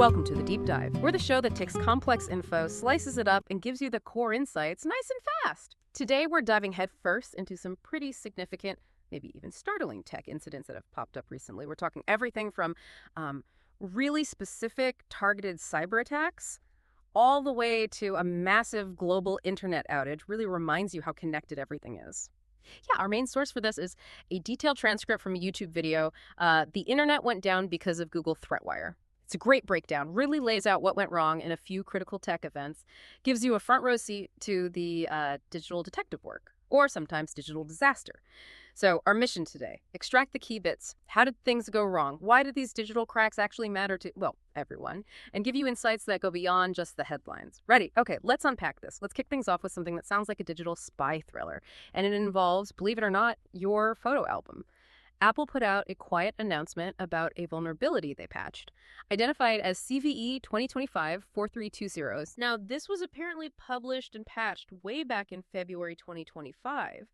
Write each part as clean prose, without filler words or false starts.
Welcome to The Deep Dive. We're the show that takes complex info, slices it up, and gives you the core insights nice and fast. Today, we're diving headfirst into some pretty significant, maybe even startling tech incidents that have popped up recently. We're talking everything from really specific targeted cyber attacks all the way to a massive global internet outage. Really reminds you how connected everything is. Yeah, our main source for this is a detailed transcript from a YouTube video. The internet went down because of Google ThreatWire. It's a great breakdown, really lays out what went wrong in a few critical tech events, gives you a front row seat to the digital detective work, or sometimes digital disaster. So our mission today, extract the key bits. How did things go wrong? Why did these digital cracks actually matter to, well, everyone? And give you insights that go beyond just the headlines. Ready? Okay, let's unpack this. Let's kick things off with something that sounds like a digital spy thriller. And it involves, believe it or not, your photo album. Apple put out a quiet announcement about a vulnerability they patched, identified as CVE 2025-4320. Now, this was apparently published and patched way back in February 2025,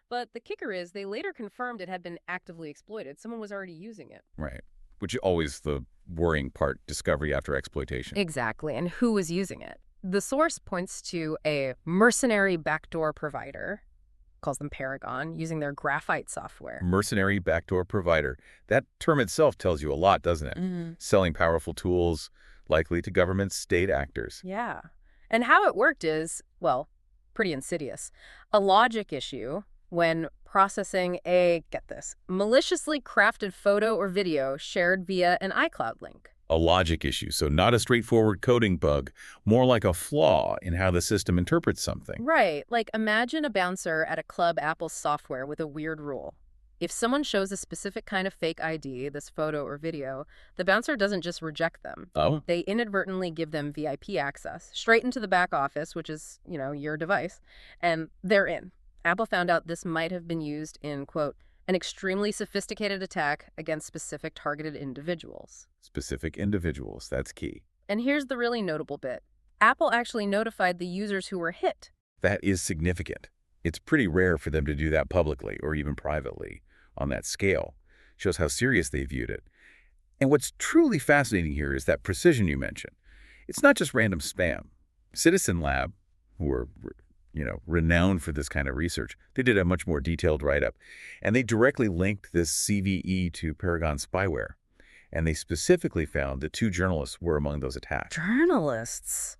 but the kicker is they later confirmed it had been actively exploited. Someone was already using it. Right, which is always the worrying part, discovery after exploitation. Exactly, and who was using it? The source points to a mercenary backdoor provider, calls them Paragon, using their graphite software. Mercenary backdoor provider. That term itself tells you a lot, doesn't it? Mm-hmm. Selling powerful tools, likely to government state actors. Yeah. And how it worked is, well, pretty insidious. A logic issue when processing a, get this, maliciously crafted photo or video shared via an iCloud link. A logic issue, so not a straightforward coding bug, more like a flaw in how the system interprets something. Right. Like imagine a bouncer at a club Apple software with a weird rule. If someone shows a specific kind of fake ID, this photo or video, the bouncer doesn't just reject them. Oh? They inadvertently give them VIP access, straight into the back office, which is, your device, and they're in. Apple found out this might have been used in, quote, an extremely sophisticated attack against specific targeted individuals. Specific individuals, that's key. And here's the really notable bit. Apple actually notified the users who were hit. That is significant. It's pretty rare for them to do that publicly or even privately on that scale. Shows how serious they viewed it. And what's truly fascinating here is that precision you mentioned. It's not just random spam. Citizen Lab, who are renowned for this kind of research, they did a much more detailed write-up. And they directly linked this CVE to Paragon spyware. And they specifically found that 2 journalists were among those attacked. Journalists?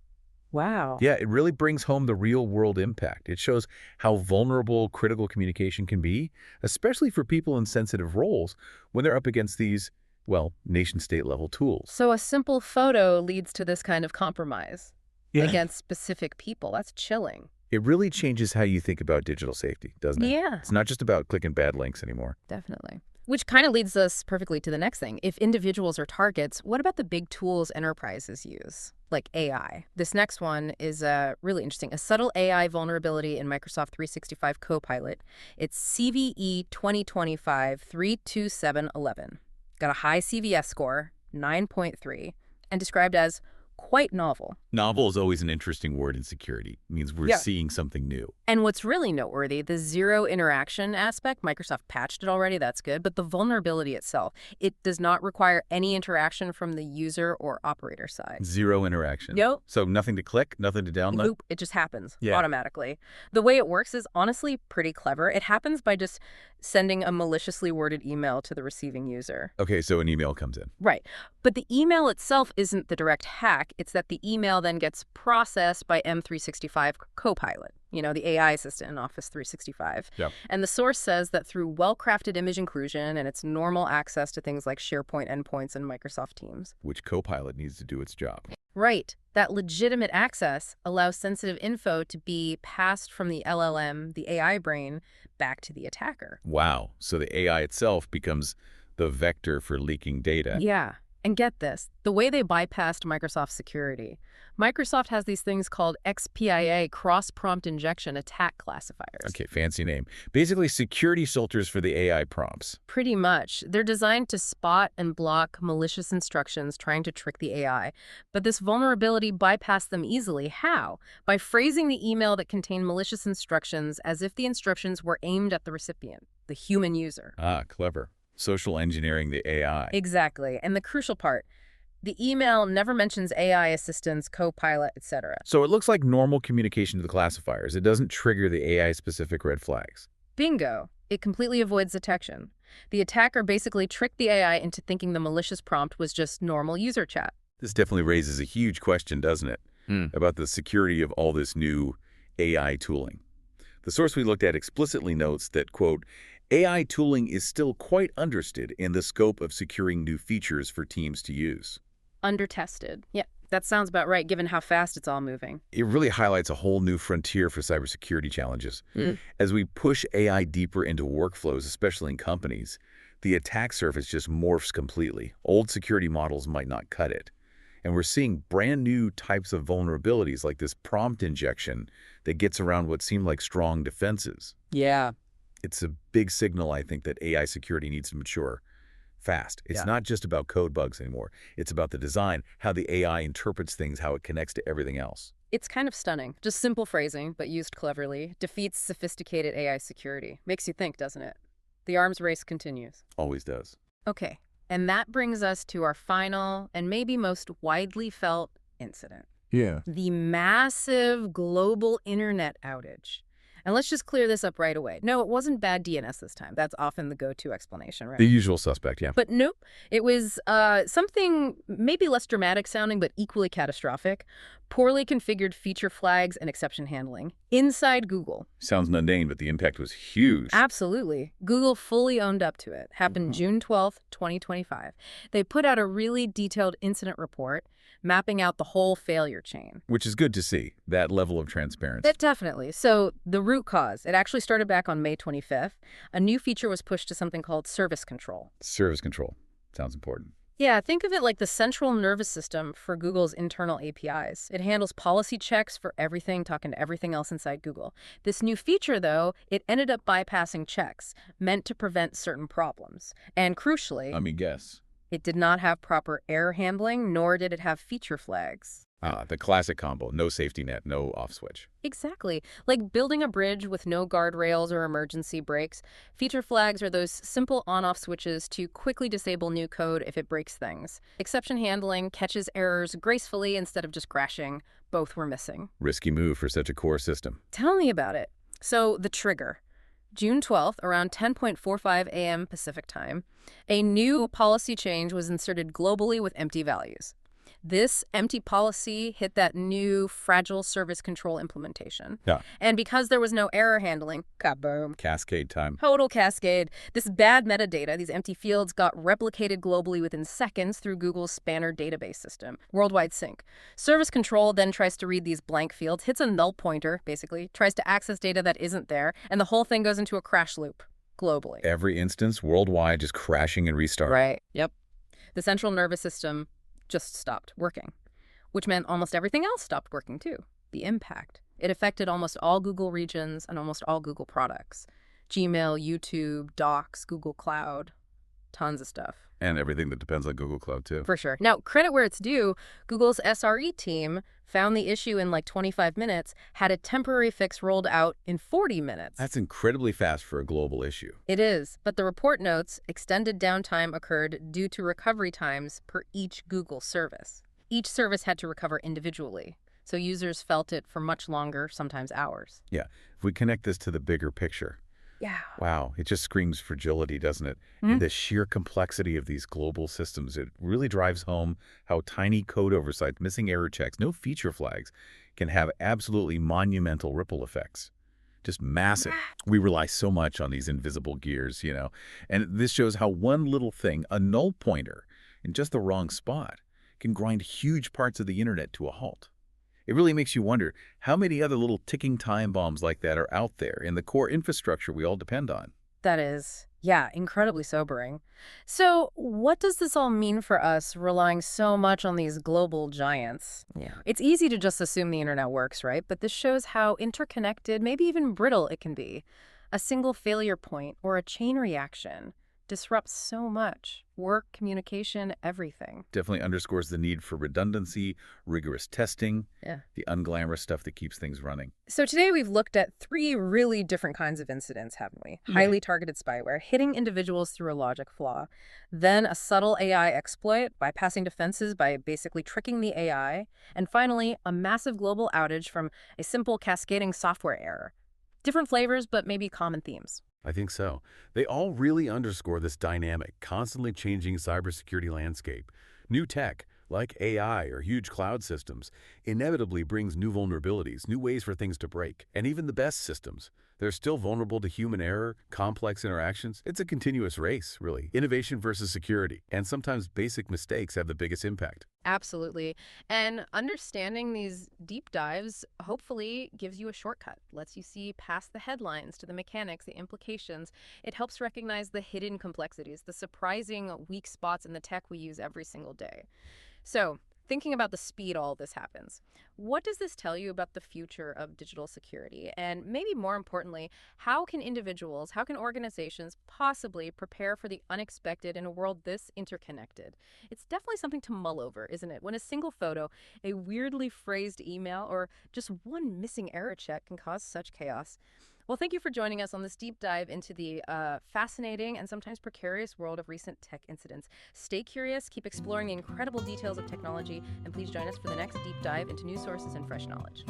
Wow. Yeah, it really brings home the real-world impact. It shows how vulnerable critical communication can be, especially for people in sensitive roles when they're up against these, well, nation-state level tools. So a simple photo leads to this kind of compromise against specific people. That's chilling. It really changes how you think about digital safety, doesn't it? Yeah. It's not just about clicking bad links anymore. Definitely. Which kind of leads us perfectly to the next thing. If individuals are targets, what about the big tools enterprises use, like AI? This next one is really interesting. A subtle AI vulnerability in Microsoft 365 Copilot. It's CVE 2025-32711. Got a high CVS score, 9.3, and described as quite novel. Novel is always an interesting word in security. It means we're seeing something new. And what's really noteworthy, the zero interaction aspect, Microsoft patched it already, that's good, but the vulnerability itself, it does not require any interaction from the user or operator side. Zero interaction. Yep. So nothing to click, nothing to download? Nope, it just happens automatically. The way it works is honestly pretty clever. It happens by just sending a maliciously worded email to the receiving user. Okay, so an email comes in. Right. But the email itself isn't the direct hack. It's that the email then gets processed by M365 Copilot, the AI assistant in Office 365. Yep. And the source says that through well-crafted image inclusion and its normal access to things like SharePoint endpoints and Microsoft Teams. Which Copilot needs to do its job. Right. That legitimate access allows sensitive info to be passed from the LLM, the AI brain, back to the attacker. Wow. So the AI itself becomes the vector for leaking data. Yeah. And get this, the way they bypassed Microsoft security. Microsoft has these things called XPIA, cross-prompt injection attack classifiers. Okay, fancy name. Basically, security filters for the AI prompts. Pretty much. They're designed to spot and block malicious instructions trying to trick the AI. But this vulnerability bypassed them easily. How? By phrasing the email that contained malicious instructions as if the instructions were aimed at the recipient, the human user. Ah, clever. Social engineering the AI. Exactly. And the crucial part, The email never mentions AI assistants, Copilot, etc. So it looks like normal communication to the classifiers. It doesn't trigger the AI-specific red flags. Bingo. It completely avoids detection. The attacker basically tricked the AI into thinking the malicious prompt was just normal user chat. This definitely raises a huge question, doesn't it, about the security of all this new AI tooling. The source we looked at explicitly notes that, quote, AI tooling is still quite understood in the scope of securing new features for teams to use. Undertested. Yeah, that sounds about right, given how fast it's all moving. It really highlights a whole new frontier for cybersecurity challenges. As we push AI deeper into workflows, especially in companies, the attack surface just morphs completely. Old security models might not cut it. And we're seeing brand new types of vulnerabilities like this prompt injection that gets around what seem like strong defenses. Yeah. It's a big signal, I think, that AI security needs to mature fast. It's not just about code bugs anymore. It's about the design, how the AI interprets things, how it connects to everything else. It's kind of stunning. Just simple phrasing, but used cleverly, defeats sophisticated AI security. Makes you think, doesn't it? The arms race continues. Always does. Okay, and that brings us to our final and maybe most widely felt incident. Yeah. The massive global internet outage. And let's just clear this up right away. No, it wasn't bad DNS this time. That's often the go-to explanation, right? The usual suspect, yeah. But nope. It was something maybe less dramatic sounding, but equally catastrophic. Poorly configured feature flags and exception handling inside Google. Sounds mundane, but the impact was huge. Absolutely. Google fully owned up to it. Happened June 12th, 2025. They put out a really detailed incident report mapping out the whole failure chain. Which is good to see, that level of transparency. Definitely. So the root cause, it actually started back on May 25th. A new feature was pushed to something called service control. Service control. Sounds important. Yeah, think of it like the central nervous system for Google's internal APIs. It handles policy checks for everything, talking to everything else inside Google. This new feature, though, it ended up bypassing checks, meant to prevent certain problems. And crucially, Let me guess. it did not have proper error handling, nor did it have feature flags. The classic combo. No safety net, no off switch. Exactly. Like building a bridge with no guardrails or emergency brakes. Feature flags are those simple on-off switches to quickly disable new code if it breaks things. Exception handling catches errors gracefully instead of just crashing. Both were missing. Risky move for such a core system. Tell me about it. So the trigger. June 12th, around 10:45 a.m. Pacific time, a new policy change was inserted globally with empty values. This empty policy hit that new fragile service control implementation. Yeah. And because there was no error handling, kaboom. Cascade time. Total cascade. This bad metadata, these empty fields, got replicated globally within seconds through Google's Spanner database system, worldwide sync. Service control then tries to read these blank fields, hits a null pointer, basically, tries to access data that isn't there, and the whole thing goes into a crash loop, globally. Every instance, worldwide, just crashing and restarting. Right. Yep. The central nervous system just stopped working, which meant almost everything else stopped working too. The impact. It affected almost all Google regions and almost all Google products. Gmail, YouTube, Docs, Google Cloud, tons of stuff. And everything that depends on Google Cloud, too. For sure. Now, credit where it's due, Google's SRE team found the issue in like 25 minutes, had a temporary fix rolled out in 40 minutes. That's incredibly fast for a global issue. It is, but the report notes extended downtime occurred due to recovery times per each Google service. Each service had to recover individually, so users felt it for much longer, sometimes hours. Yeah. If we connect this to the bigger picture, Yeah. wow, it just screams fragility, doesn't it? And the sheer complexity of these global systems, it really drives home how tiny code oversights, missing error checks, no feature flags can have absolutely monumental ripple effects. Just massive. We rely so much on these invisible gears, and this shows how one little thing, a null pointer in just the wrong spot, can grind huge parts of the internet to a halt. It really makes you wonder how many other little ticking time bombs like that are out there in the core infrastructure we all depend on. That is, yeah, incredibly sobering. So what does this all mean for us relying so much on these global giants? Yeah. It's easy to just assume the internet works, right? But this shows how interconnected, maybe even brittle it can be. A single failure point or a chain reaction disrupts so much. Work, communication, everything. Definitely underscores the need for redundancy, rigorous testing, Yeah. the unglamorous stuff that keeps things running. So today we've looked at 3 really different kinds of incidents, haven't we? Yeah. Highly targeted spyware, hitting individuals through a logic flaw. Then a subtle AI exploit, bypassing defenses by basically tricking the AI. And finally, a massive global outage from a simple cascading software error. Different flavors, but maybe common themes. I think so. They all really underscore this dynamic, constantly changing cybersecurity landscape. New tech, like AI or huge cloud systems, inevitably brings new vulnerabilities, new ways for things to break. And even the best systems, they're still vulnerable to human error, complex interactions. It's a continuous race, really. Innovation versus security. And sometimes basic mistakes have the biggest impact. Absolutely. And understanding these deep dives hopefully gives you a shortcut, lets you see past the headlines to the mechanics, the implications. It helps recognize the hidden complexities, the surprising weak spots in the tech we use every single day. So, thinking about the speed all this happens, what does this tell you about the future of digital security? And maybe more importantly, how can individuals, how can organizations possibly prepare for the unexpected in a world this interconnected? It's definitely something to mull over, isn't it? When a single photo, a weirdly phrased email, or just one missing error check can cause such chaos. Well, thank you for joining us on this deep dive into the fascinating and sometimes precarious world of recent tech incidents. Stay curious, keep exploring the incredible details of technology, and please join us for the next deep dive into news sources and fresh knowledge.